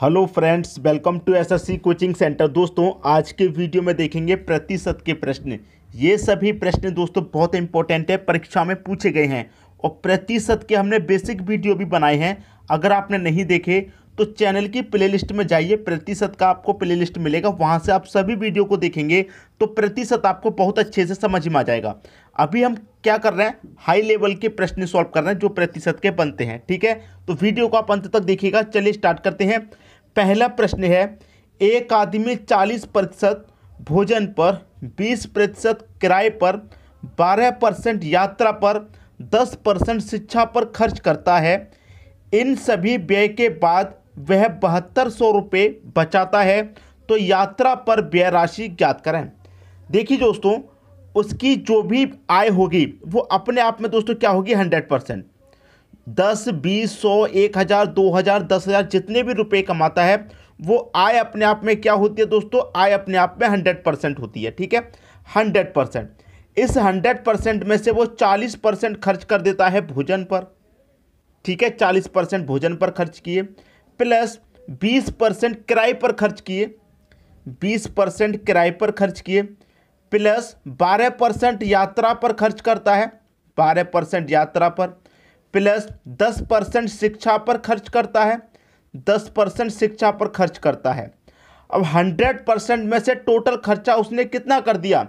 Hello friends, welcome to SSC coaching centre. दोस्तों, आज के वीडियो में देखेंगे प्रतिशत के प्रश्न। ये सभी प्रश्न दोस्तों बहुत इंपॉर्टेंट है, परीक्षा में पूछे गए हैं और प्रतिशत के हमने बेसिक वीडियो भी बनाए हैं। अगर आपने नहीं देखे तो चैनल की प्लेलिस्ट में जाइए, प्रतिशत का आपको प्लेलिस्ट मिलेगा, वहाँ से आप सभी वीडियो को देखेंगे तो प्रतिशत आपको बहुत अच्छे से समझ में आ जाएगा। अभी हम क्या कर रहे हैं, हाई लेवल के प्रश्न सॉल्व कर रहे हैं जो प्रतिशत के बनते हैं। ठीक है, तो वीडियो को आप अंत तक देखिएगा। चलिए स्टार्ट करते हैं। पहला प्रश्न है, एक आदमी 40% भोजन पर, 20% किराए पर, 12% यात्रा पर, 10% शिक्षा पर खर्च करता है। इन सभी व्यय के बाद वह 7200 रुपये बचाता है, तो यात्रा पर व्यय राशि ज्ञात करें। देखिए दोस्तों, उसकी जो भी आय होगी वो अपने आप में दोस्तों क्या होगी, 100%। 10, 20, 100, 1000, 2000, 10,000 जितने भी रुपए कमाता है वो आय अपने आप में क्या होती है दोस्तों, आय अपने आप में 100% होती है। ठीक है, 100%। इस 100% में से वो 40% खर्च कर देता है भोजन पर। ठीक है, 40% भोजन पर खर्च किए, प्लस 20% किराए पर खर्च किए, 20% किराए पर खर्च किए, प्लस 12% यात्रा पर खर्च करता है, 12% यात्रा पर, प्लस 10% शिक्षा पर खर्च करता है, 10% शिक्षा पर खर्च करता है। अब 100% में से टोटल खर्चा उसने कितना कर दिया,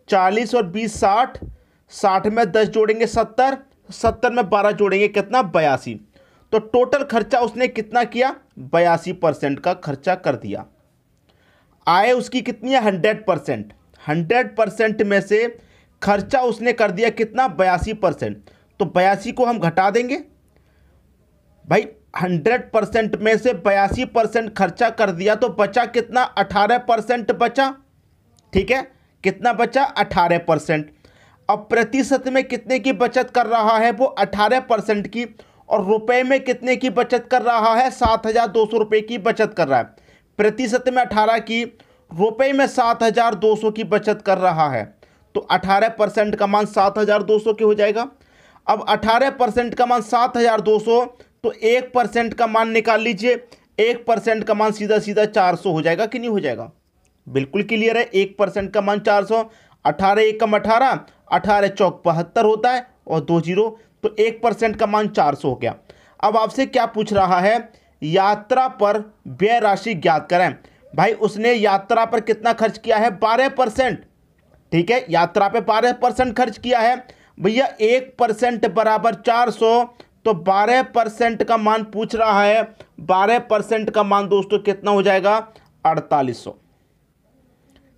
40 और 20 60, 60 में 10 जोड़ेंगे 70, 70 में 12 जोड़ेंगे कितना, 82। तो टोटल खर्चा उसने कितना किया, 82% का खर्चा कर दिया। आय उसकी कितनी है, 100%। 100% में से खर्चा उसने कर दिया कितना, 82%। तो 82 को हम घटा देंगे भाई, 100% में से 82% खर्चा कर दिया तो बचा कितना, 18% बचा। ठीक है, कितना बचा, 18%। अब प्रतिशत में कितने की बचत कर रहा है वो, 18% की, और रुपए में कितने की बचत कर रहा है, 7200 रुपये की बचत कर रहा है। प्रतिशत में 18 की, रुपए में 7200 की बचत कर रहा है, तो 18% का मान 7200 के हो जाएगा। अब 18% का मान 7200, तो 1% का मान निकाल लीजिए। 1% का मान सीधा सीधा 400 हो जाएगा कि नहीं हो जाएगा, बिल्कुल क्लियर है। 1% का मान 400, 18 एकम 18, 18 चौक 72 होता है और 2 जीरो, तो 1% का मान 400 हो गया। अब आपसे क्या पूछ रहा है, यात्रा पर व्यय राशि ज्ञात करें। भाई उसने यात्रा पर कितना खर्च किया है, 12%। ठीक है, यात्रा पे 12% खर्च किया है भैया। 1% बराबर 400, तो 12% का मान पूछ रहा है। 12% का मान दोस्तों कितना हो जाएगा, 4800।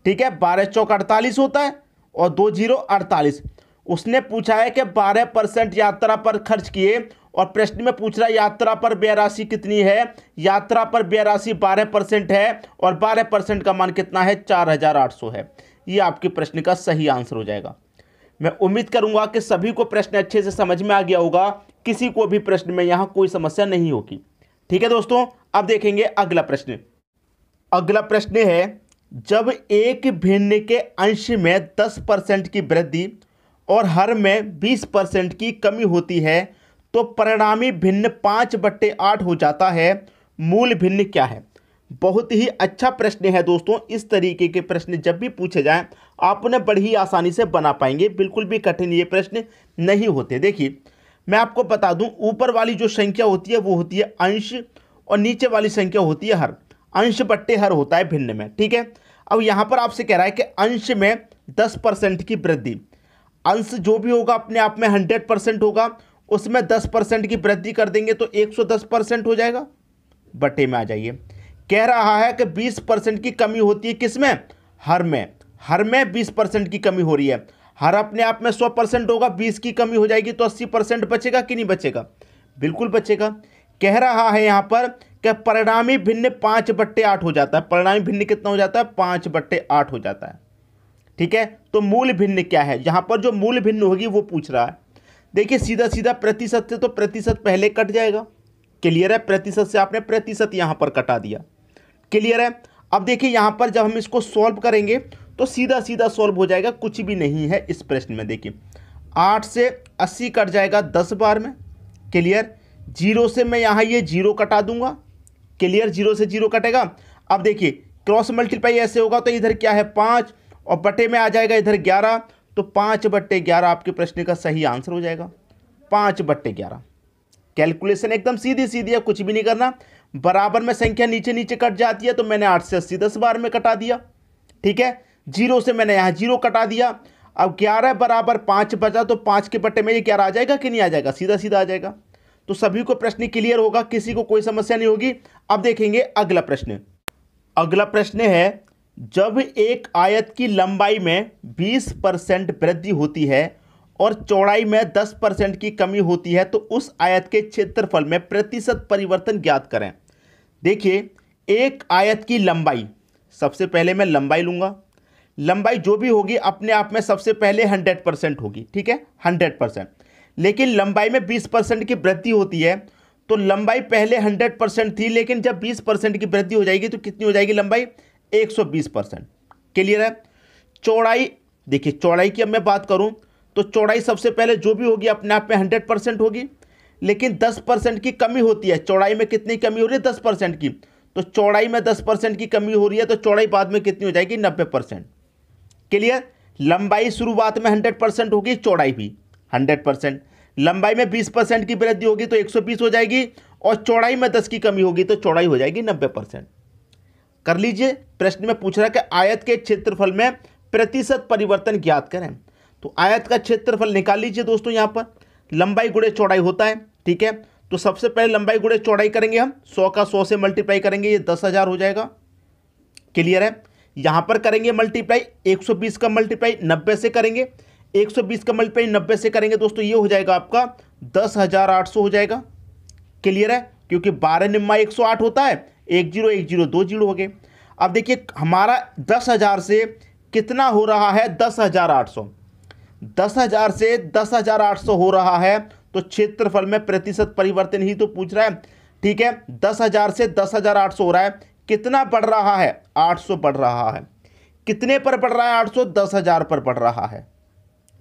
ठीक है, 12 चौक 48 होता है और 2 जीरो 48। उसने पूछा है कि 12% यात्रा पर खर्च किए और प्रश्न में पूछ रहा है यात्रा पर व्यय राशि कितनी है। यात्रा पर व्यय राशि 12% है और 12% का मान कितना है, 4800 है। ये आपके प्रश्न का सही आंसर हो जाएगा। मैं उम्मीद करूंगा कि सभी को प्रश्न अच्छे से समझ में आ गया होगा, किसी को भी प्रश्न में यहां कोई समस्या नहीं होगी। ठीक है दोस्तों, अब देखेंगे अगला प्रश्न। अगला प्रश्न है, जब एक भिन्न के अंश में 10% की वृद्धि और हर में 20% की कमी होती है तो परिणामी भिन्न 5/8 हो जाता है, मूल भिन्न क्या है। बहुत ही अच्छा प्रश्न है दोस्तों। इस तरीके के प्रश्न जब भी पूछे जाएं आप उन्हें बड़ी आसानी से बना पाएंगे, बिल्कुल भी कठिन ये प्रश्न नहीं होते। देखिए मैं आपको बता दूं, ऊपर वाली जो संख्या होती है वो होती है अंश और नीचे वाली संख्या होती है हर। अंश बट्टे हर होता है भिन्न में। ठीक है, अब यहाँ पर आपसे कह रहा है कि अंश में 10% की वृद्धि, अंश जो भी होगा अपने आप में 100% होगा, उसमें 10% की वृद्धि कर देंगे तो 110% हो जाएगा। बट्टे में आ जाइए। कह रहा है कि 20% की कमी होती है किसमें, हर में। हर में 20% की कमी हो रही है। हर अपने आप में 100% होगा, 20 की कमी हो जाएगी तो 80% बचेगा कि नहीं बचेगा, बिल्कुल बचेगा। कह रहा है यहाँ पर कि परिणामी भिन्न 5/8 हो जाता है। परिणामी भिन्न कितना हो जाता है, 5/8 हो जाता है। ठीक है, तो मूल भिन्न क्या है, यहाँ पर जो मूल भिन्न होगी वो पूछ रहा है। देखिए सीधा सीधा प्रतिशत से तो प्रतिशत पहले कट जाएगा, क्लियर है। प्रतिशत से आपने प्रतिशत यहाँ पर कटा दिया, क्लियर है। अब देखिए यहाँ पर जब हम इसको सॉल्व करेंगे तो सीधा सीधा सॉल्व हो जाएगा, कुछ भी नहीं है इस प्रश्न में। देखिए 8 से 80 कट जाएगा 10 बार में, क्लियर। 0 से मैं यहाँ ये 0 कटा दूंगा, क्लियर, 0 से 0 कटेगा। अब देखिए क्रॉस मल्टीप्लाई ऐसे होगा तो इधर क्या है 5 और बटे में आ जाएगा इधर 11, तो 5/11 आपके प्रश्न का सही आंसर हो जाएगा, 5/11। कैलकुलेशन एकदम सीधी सीधी है, कुछ भी नहीं करना। बराबर में संख्या नीचे नीचे कट जाती है, तो मैंने 8 से 80 10 बार में कटा दिया, ठीक है। 0 से मैंने यहाँ 0 कटा दिया। अब 11 बराबर 5 बचा, तो 5 के बटे में ये 11 आ जाएगा कि नहीं आ जाएगा, सीधा सीधा आ जाएगा। तो सभी को प्रश्न क्लियर होगा, किसी को कोई समस्या नहीं होगी। अब देखेंगे अगला प्रश्न। अगला प्रश्न है, जब एक आयत की लंबाई में 20% वृद्धि होती है और चौड़ाई में 10% की कमी होती है, तो उस आयत के क्षेत्रफल में प्रतिशत परिवर्तन ज्ञात करें। देखिए एक आयत की लंबाई, सबसे पहले मैं लंबाई लूंगा। लंबाई जो भी होगी अपने आप में सबसे पहले 100% होगी, ठीक है, 100%। लेकिन लंबाई में 20% की वृद्धि होती है, तो लंबाई पहले 100% थी, लेकिन जब 20% की वृद्धि हो जाएगी तो कितनी हो जाएगी लंबाई, 120%। क्लियर है। चौड़ाई, देखिए चौड़ाई की अब मैं बात करूं तो चौड़ाई सबसे पहले जो भी होगी अपने आप में 100% होगी, लेकिन 10% की कमी होती है। चौड़ाई में कितनी कमी हो रही है, 10% की, तो चौड़ाई में 10% की कमी हो रही है, तो चौड़ाई बाद में कितनी हो जाएगी, 90%। क्लियर। लंबाई शुरुआत में 100% होगी, चौड़ाई भी 100%। लंबाई में 20% की वृद्धि होगी तो 120 हो जाएगी, और चौड़ाई में 10 की कमी होगी तो चौड़ाई हो जाएगी 90%। कर लीजिए। प्रश्न में पूछ रहा है कि आयत के क्षेत्रफल में प्रतिशत परिवर्तन ज्ञात करें। तो आयत का क्षेत्रफल निकाल लीजिए दोस्तों। यहां पर लंबाई गुणे चौड़ाई होता है, ठीक है। तो सबसे पहले लंबाई गुणे चौड़ाई करेंगे हम, 100 का 100 से मल्टीप्लाई करेंगे, ये 10,000 हो जाएगा। क्लियर है। यहां पर करेंगे मल्टीप्लाई, 120 का मल्टीप्लाई 90 से करेंगे, 120 का मल्टीप्लाई 90 से करेंगे दोस्तों, ये हो जाएगा आपका 10,800 हो जाएगा। क्लियर है, क्योंकि 12 निम्मा 108 होता है, 1 0 1 0 2 0 हो गए। अब देखिए हमारा 10,000 से कितना हो रहा है, 10,800। 10,000 से 10,800 हो रहा है, तो क्षेत्रफल में प्रतिशत परिवर्तन ही तो पूछ रहा है, ठीक है। 10,000 से 10,800 हो रहा है, कितना बढ़ रहा है, 800 बढ़ रहा है। कितने पर बढ़ रहा है, 800, 10,000 पर बढ़ रहा है,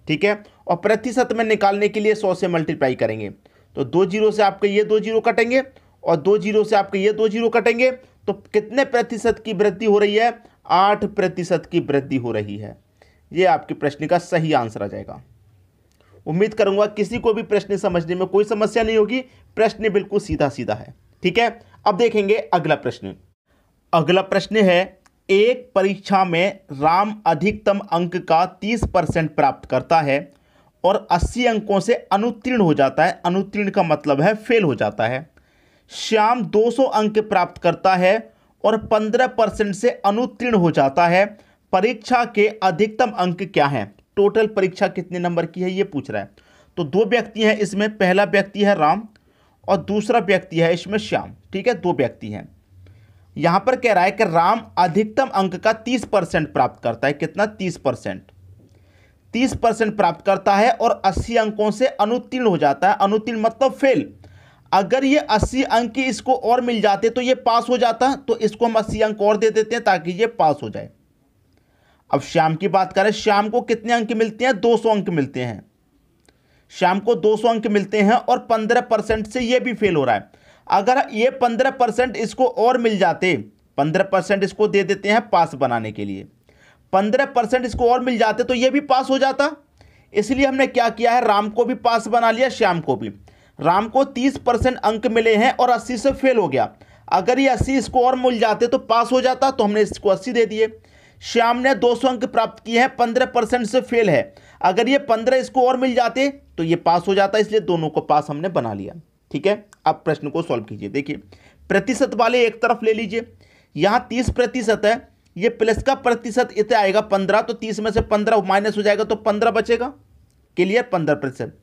ठीक है। और प्रतिशत में निकालने के लिए 100 से मल्टीप्लाई करेंगे, तो 2 0 से आपके ये 2 0 कटेंगे, और 2 0 से आपके ये 2 0 कटेंगे, तो कितने प्रतिशत की वृद्धि हो रही है, 8% की वृद्धि हो रही है। ये आपके प्रश्न का सही आंसर आ जाएगा। उम्मीद करूंगा किसी को भी प्रश्न समझने में कोई समस्या नहीं होगी, प्रश्न बिल्कुल सीधा सीधा है, ठीक है। अब देखेंगे अगला प्रश्न। अगला प्रश्न है, एक परीक्षा में राम अधिकतम अंक का 30% प्राप्त करता है और 80 अंकों से अनुत्तीर्ण हो जाता है। अनुत्तीर्ण का मतलब है फेल हो जाता है। श्याम 200 अंक प्राप्त करता है और 15% से अनुत्तीर्ण हो जाता है। परीक्षा के अधिकतम अंक क्या हैं? टोटल परीक्षा कितने नंबर की है ये पूछ रहा है। तो दो व्यक्ति हैं इसमें, पहला व्यक्ति है राम और दूसरा व्यक्ति है इसमें श्याम, ठीक है, दो व्यक्ति हैं। यहां पर कह रहा है कि राम अधिकतम अंक का 30% प्राप्त करता है। कितना? 30%। 30% प्राप्त करता है और 80 अंकों से अनुत्तीर्ण हो जाता है। अनुत्तीर्ण मतलब फेल। अगर ये 80 अंक इसको और मिल जाते तो ये पास हो जाता, तो इसको हम 80 अंक और दे देते हैं ताकि ये पास हो जाए। अब श्याम की बात करें, श्याम को कितने अंक मिलते हैं? 200 अंक मिलते हैं। श्याम को 200 अंक मिलते हैं और 15% से ये भी फेल हो रहा है। अगर ये 15% इसको और मिल जाते, 15% इसको दे देते हैं पास बनाने के लिए, 15% इसको और मिल जाते तो ये भी पास हो जाता। इसलिए हमने क्या किया है, राम को भी पास बना लिया, श्याम को भी। राम को 30% अंक मिले हैं और 80 से फेल हो गया। अगर ये 80 इसको और मिल जाते तो पास हो जाता, तो हमने इसको 80 दे दिए। श्याम ने 200 अंक प्राप्त किए हैं, 15% से फेल है। अगर ये 15 इसको और मिल जाते तो ये पास हो जाता, इसलिए दोनों को पास हमने बना लिया। ठीक है, अब प्रश्न को सॉल्व कीजिए। देखिए प्रतिशत वाले एक तरफ ले लीजिए, यहां 30% है, ये प्लस का प्रतिशत इतना आएगा 15, तो 30 में से 15 माइनस हो जाएगा तो 15 बचेगा। क्लियर? 15%।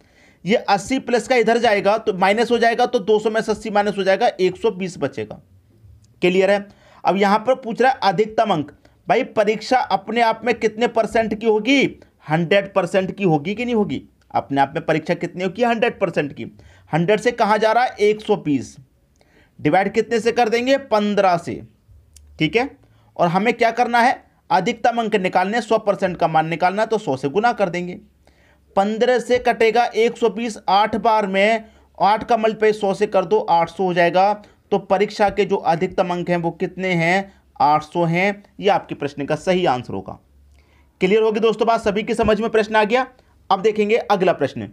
ये 80 प्लस का इधर जाएगा तो माइनस हो जाएगा, तो 200 में से 80 माइनस हो जाएगा, 120 बचेगा। क्लियर है? अब यहां पर पूछ रहा है अधिकतम अंक। भाई परीक्षा अपने आप में कितने परसेंट की होगी? 100% की होगी कि नहीं होगी? अपने आप में परीक्षा कितनी होगी? 100% की। 100 से कहां जा रहा है? 120। डिवाइड कितने से कर देंगे? 15 से। ठीक है, और हमें क्या करना है? अधिकतम अंक निकालने, 100% का मान निकालना, तो 100 से गुना कर देंगे। 15 से कटेगा 120, 8 बार में 8 का मल्टीप्लाई 100 से कर दो, 800 हो जाएगा। तो परीक्षा के जो अधिकतम अंक हैं वो कितने हैं, 800 हैं। ये आपके प्रश्न का सही आंसर होगा। क्लियर होगी दोस्तों बात, सभी की समझ में प्रश्न आ गया। अब देखेंगे अगला प्रश्न।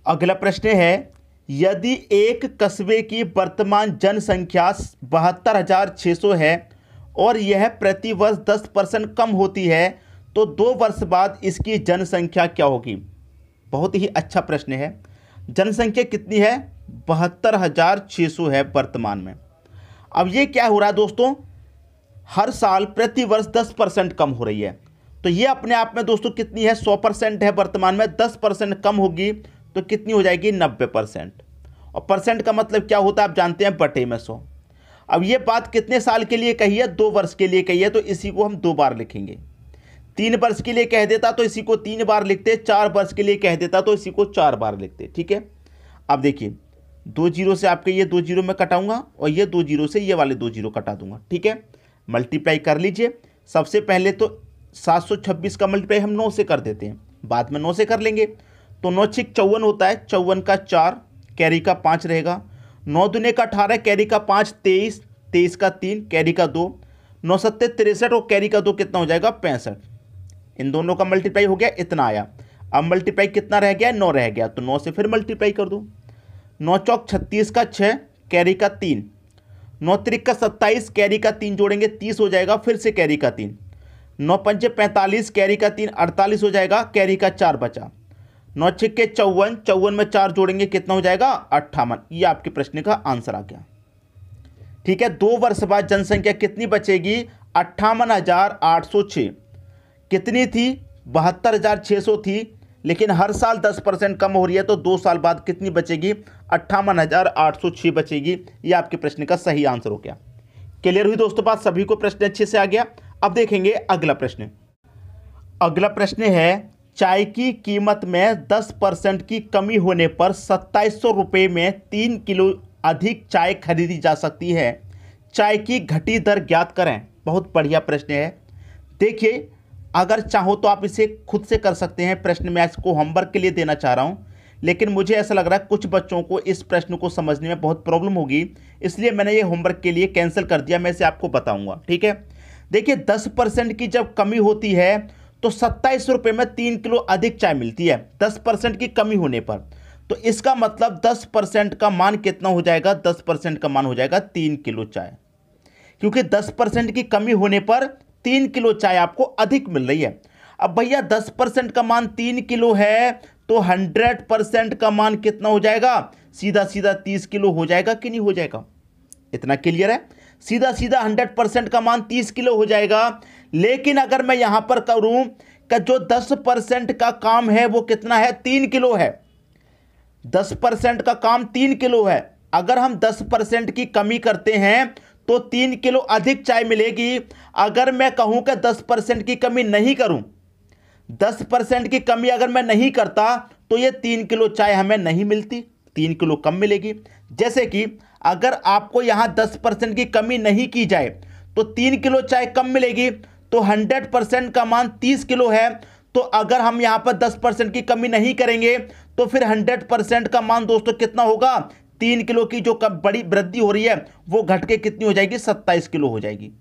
अगला प्रश्न है, यदि एक कस्बे की वर्तमान जनसंख्या 72,600 है और यह प्रति वर्ष 10% कम होती है तो 2 वर्ष बाद इसकी जनसंख्या क्या होगी। बहुत ही अच्छा प्रश्न है। जनसंख्या कितनी है, 72,600 है वर्तमान में। अब ये क्या हो रहा है दोस्तों, हर साल प्रति वर्ष 10% कम हो रही है। तो ये अपने आप में दोस्तों कितनी है, 100% है वर्तमान में, 10% कम होगी तो कितनी हो जाएगी, 90%। और परसेंट का मतलब क्या होता है आप जानते हैं, बटे में 100। अब ये बात कितने साल के लिए कही है, 2 वर्ष के लिए कही है, तो इसी को हम 2 बार लिखेंगे। 3 वर्ष के लिए कह देता तो इसी को 3 बार लिखते, 4 वर्ष के लिए कह देता तो इसी को 4 बार लिखते। ठीक है, अब देखिए 2 जीरो से आपके ये 2 जीरो में कटाऊंगा और ये 2 जीरो से ये वाले 2 जीरो कटा दूंगा। ठीक है, मल्टीप्लाई कर लीजिए। सबसे पहले तो 726 का मल्टीप्लाई हम 9 से कर देते हैं, बाद में 9 से कर लेंगे। तो 9 6 54 होता है, 54 का 4, कैरी का 5 रहेगा। 9 दूने का 18, कैरी का 5 23, 23 का 3, कैरी का 2, 9 7 63 और कैरी का 2 कितना हो जाएगा, 65। इन दोनों का मल्टीप्लाई हो गया, इतना आया। अब मल्टीप्लाई कितना रह गया, 9 रह गया, तो 9 से फिर मल्टीप्लाई कर दो। 9 चौक 36 का 6, कैरी का 3, 9 त्रिक का 27, कैरी का 3 जोड़ेंगे 30 हो जाएगा, फिर से कैरी का 3, 9 पंचे 45, कैरी का 3 48 हो जाएगा, कैरी का 4 बचा। 9 छिक्के 54, 54 में 4 जोड़ेंगे कितना हो जाएगा, 58। ये आपके प्रश्न का आंसर आ गया। ठीक है, 2 वर्ष बाद जनसंख्या कितनी बचेगी, 58,806। कितनी थी, 72,600 थी, लेकिन हर साल 10% कम हो रही है, तो 2 साल बाद कितनी बचेगी, 58,806 बचेगी। ये आपके प्रश्न का सही आंसर हो गया। क्लियर हुई दोस्तों बात, सभी को प्रश्न अच्छे से आ गया। अब देखेंगे अगला प्रश्न। अगला प्रश्न है, चाय की कीमत में 10% की कमी होने पर 2700 रुपये में 3 किलो अधिक चाय खरीदी जा सकती है। चाय की घटी दर ज्ञात करें। बहुत बढ़िया प्रश्न है। देखिए, अगर चाहो तो आप इसे खुद से कर सकते हैं। प्रश्न मैं इसको होमवर्क के लिए देना चाह रहा हूं, लेकिन मुझे ऐसा लग रहा है कुछ बच्चों को इस प्रश्न को समझने में बहुत प्रॉब्लम होगी, इसलिए मैंने ये होमवर्क के लिए कैंसिल कर दिया। मैं इसे आपको बताऊंगा। ठीक है, देखिए 10% की जब कमी होती है तो 2700 रुपये में 3 किलो अधिक चाय मिलती है, 10% की कमी होने पर। तो इसका मतलब 10% का मान कितना हो जाएगा, 10% का मान हो जाएगा 3 किलो चाय, क्योंकि 10% की कमी होने पर 3 किलो चाय आपको अधिक मिल रही है। अब भैया 10% का मान 3 किलो है तो 100% का मान कितना हो जाएगा, सीधा सीधा 30 किलो हो जाएगा कि नहीं हो जाएगा। इतना क्लियर है, सीधा सीधा 100% का मान 30 किलो हो जाएगा। लेकिन अगर मैं यहां पर करूं कि जो 10% का काम है वो कितना है, 3 किलो है। 10% का काम 3 किलो है। अगर हम 10% की कमी करते हैं तो 3 किलो अधिक चाय मिलेगी। अगर मैं कहूं कि 10% की कमी नहीं करूं, 10% की कमी अगर मैं नहीं करता तो ये 3 किलो चाय हमें नहीं मिलती, 3 किलो कम मिलेगी। जैसे कि अगर आपको यहां 10% की कमी नहीं की जाए तो 3 किलो चाय कम मिलेगी। तो 100% का मान 30 किलो है। तो अगर हम यहां पर 10% की कमी नहीं करेंगे तो फिर 100% का मान दोस्तों कितना होगा, 3 किलो की जो बड़ी वृद्धि हो रही है वो घट के कितनी हो जाएगी, 27 किलो हो जाएगी।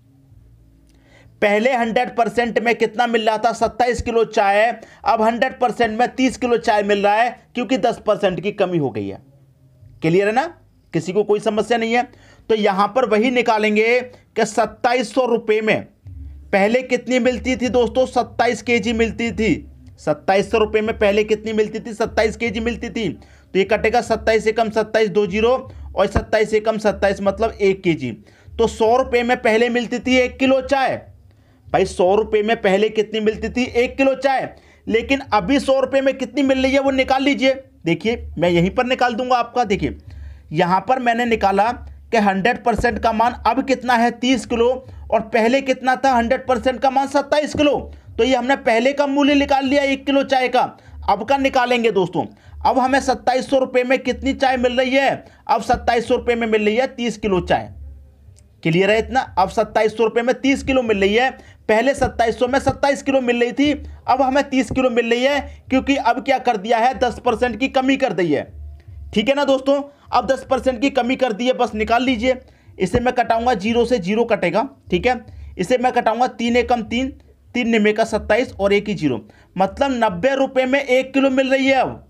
पहले 100% में कितना मिल रहा था, 27 किलो चाय। अब 100% में 30 किलो चाय मिल रहा है, क्योंकि 10% की कमी हो गई है। क्लियर है ना, किसी को कोई समस्या नहीं है। तो यहां पर वही निकालेंगे कि 2700 रुपये में पहले कितनी मिलती थी दोस्तों, 27 केजी मिलती थी। 2700 रुपये में पहले कितनी मिलती थी, 27 केजी मिलती थी। तो ये कटेगा 27 एकम 27 2 जीरो और 27 एकम 27 मतलब 1 केजी। तो 100 रुपये में पहले मिलती थी 1 किलो चाय। भाई 100 रुपये में पहले कितनी मिलती थी, 1 किलो चाय। लेकिन अभी 100 रुपये में कितनी मिल रही है वो निकाल लीजिए। देखिए मैं यहीं पर निकाल दूंगा आपका। देखिए यहां पर मैंने निकाला कि 100% का मान अब कितना है, 30 किलो, और पहले कितना था 100% का मान 27 किलो। तो ये हमने पहले का मूल्य निकाल लिया 1 किलो चाय का। अब का निकालेंगे दोस्तों। अब हमें 2700 रुपये में कितनी चाय मिल रही है, अब 2700 रुपये में मिल रही है 30 किलो चाय। क्लियर है इतना, अब 2700 रुपये में 30 किलो मिल रही है। पहले 2700 में 27 किलो मिल रही थी, अब हमें 30 किलो मिल रही है, क्योंकि अब क्या कर दिया है, 10% की कमी कर दी है। ठीक है ना दोस्तों। अब 10% की कमी कर दी है, बस निकाल लीजिए। इसे मैं कटाऊंगा, 0 से 0 कटेगा, ठीक है। इसे मैं कटाऊंगा, 3 एकम 3, 3 निमे का 27 और 1 ही 0, मतलब 90 रुपये में 1 किलो मिल रही है। अब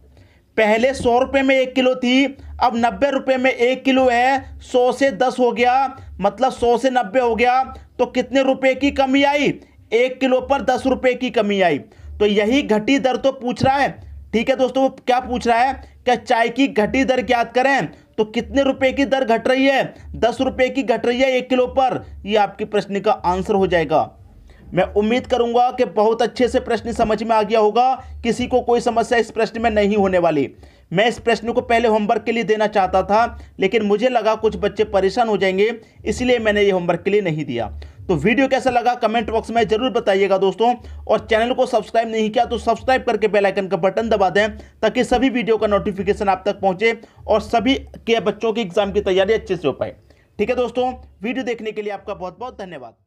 पहले 100 रुपये में 1 किलो थी, अब 90 रुपये में 1 किलो है। 100 से 10 हो गया, मतलब 100 से 90 हो गया, तो कितने रुपए की कमी आई? 1 किलो पर 10 रुपये की कमी आई। तो यही घटी दर तो पूछ रहा है, ठीक है दोस्तों। वो क्या पूछ रहा है? क्या चाय की घटी दर ज्ञात करें, तो कितने रुपए की दर घट रही है? 10 रुपये की घट रही है 1 किलो पर। ये आपके प्रश्न का आंसर हो जाएगा। मैं उम्मीद करूंगा कि बहुत अच्छे से प्रश्न समझ में आ गया होगा, किसी को कोई समस्या इस प्रश्न में नहीं होने वाली। मैं इस प्रश्न को पहले होमवर्क के लिए देना चाहता था, लेकिन मुझे लगा कुछ बच्चे परेशान हो जाएंगे, इसलिए मैंने ये होमवर्क के लिए नहीं दिया। तो वीडियो कैसा लगा कमेंट बॉक्स में जरूर बताइएगा दोस्तों, और चैनल को सब्सक्राइब नहीं किया तो सब्सक्राइब करके बेल आइकन का बटन दबा दें, ताकि सभी वीडियो का नोटिफिकेशन आप तक पहुंचे और सभी के बच्चों की एग्जाम की तैयारी अच्छे से हो पाए। ठीक है दोस्तों, वीडियो देखने के लिए आपका बहुत बहुत धन्यवाद।